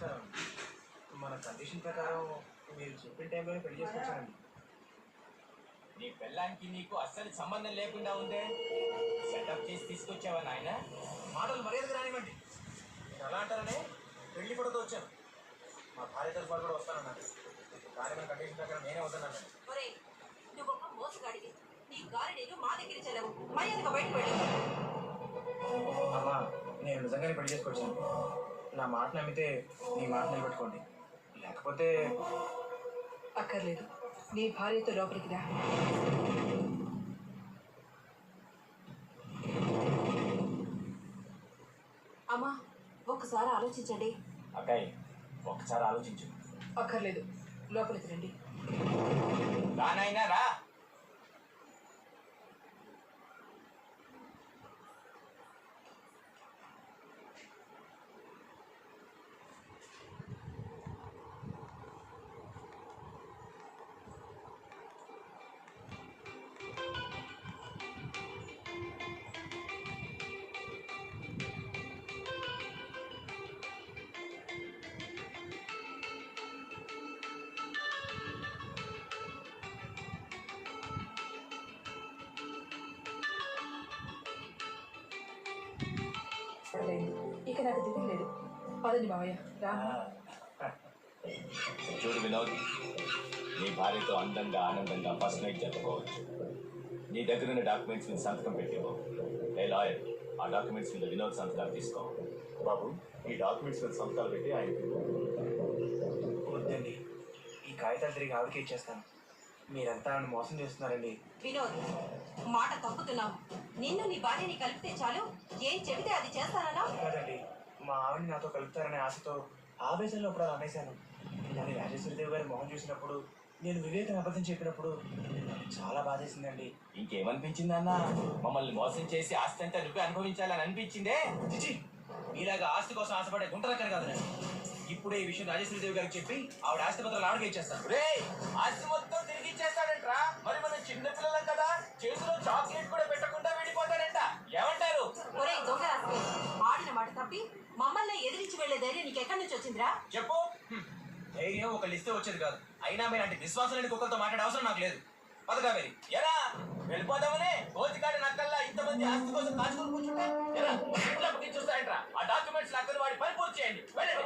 నమస్కారం. మన కండిషన్ ప్రకారం మీరు చెప్పిన టైంలోనే పెళ్లి చేసుకొచ్చానండి. నీ పెళ్ళానికి నీకు అస్సలు సంబంధం లేకుండా ఉందే. సెటప్ చేసి తీసుకొచ్చావా నాయన? మాటలు మర్యాదగా రానివ్వండి. మీరు అలా అంటారనే పెళ్లి ఫోటోతో వచ్చాను. మా భార్య తరఫు కూడా వస్తానన్నాను, కానీ మన కండిషన్ ప్రకారం నేనే వద్దన్నాను. నువ్వు ఒక మోసగాడివి. నీ గారిడీలు మా దగ్గర చెల్లవు. మర్యాదగా బయటకు వెళ్ళు. అమ్మా, నేను నిజంగానే పెళ్లి చేసుకొచ్చాను. నా మాట నమ్మితే నీ మాట నిలబెట్టుకోండి, లేకపోతే అక్కర్లేదు. నీ భార్యతో లోపలికి రా. అమ్మా, ఒక్కసారి ఆలోచించండి. అక్కయ్య, ఒక్కసారి ఆలోచించు. అక్కర్లేదు, లోపలికి రండి. రానైనా రా. ఇక నాకు దిగులు లేదు. పదండి మావయ్య, రా. చూడు వినోద్, నీ భార్యతో అందంగా ఆనందంగా ఫస్ట్ నైట్ జరుపుకోవచ్చు. నీ దగ్గర ఉన్న డాక్యుమెంట్స్ మీద సంతకం పెట్టిపో. ఏ లాయర్, ఆ డాక్యుమెంట్స్ మీద వినోద్ సంతకాలు తీసుకో. బాబు, ఈ డాక్యుమెంట్స్ మీద సంతకాలు పెట్టి ఆయనకి వద్దండి. ఈ కాగితాలు తిరిగి ఆవిడకి ఇచ్చేస్తాను. మీరంతా నన్ను మోసం చేస్తున్నారండి. వినోద్, మాట తప్పుతున్నావు. నిన్ను నీ భార్యని కలిపితే చాలు, ఏం చెబితే అది చేస్తానన్నా? కాదండి, మా ఆవిడని నాతో కలుపుతారనే ఆశతో ఆవేశంలో ఇప్పుడు అలా అనేశాను. కానీ రాజేశ్వరిదేవి గారి మొహం చూసినప్పుడు, నేను వివేకం అబద్ధం చెప్పినప్పుడు చాలా బాధేసిందండి. ఇంకేమనిపించిందన్నా? మమ్మల్ని మోసం చేసి ఆస్తి అంతా నువ్వే అనుభవించాలని అనిపించిందే? చిచి, మీలాగా ఆస్తి కోసం ఆశపడే గుంటరక్కర కాదు. ఇప్పుడే ఈ విషయం రాజేశ్వరిదేవి గారికి చెప్పి ఆవిడ ఆస్తి పత్రాలు ఆవిడకి ఇచ్చేస్తాను. రే, ఆస్తి మొత్తం తిరిగి ఇచ్చేస్తాడంట్రా. మరి మనం చిన్నపిల్లలం కదా, చేతిలో చాక్లెట్ కూడా పెట్టకుండా వెళ్ళిపోతాడంట. ఏమంటారు? ఒరే దొంగ రాస్కే, ఆడిన మాట తప్పి మమ్మల్ని ఎదిరించి వెళ్లే ధైర్యం నీకెక్కడి నుంచి వచ్చిందిరా? చెప్పు. ధైర్యం ఒక లిస్తే వచ్చేది కాదు. అయినా మీలాంటి విశ్వాసం లేని కుక్కలతో మాట్లాడే అవసరం నాకు లేదు. పదగా వెళ్ళి. ఎరా వెళ్ళిపోదామనే కోతికాడి నక్కల్లా ఇంతమంది ఆస్తి కోసం కాచుకొని కూర్చుంటా. ఎరా చూస్తాయంట్రా. ఆ డాక్యుమెంట్స్ నక్కలు వాడి పని పూర్తి చేయండి. వెళ్ళండి.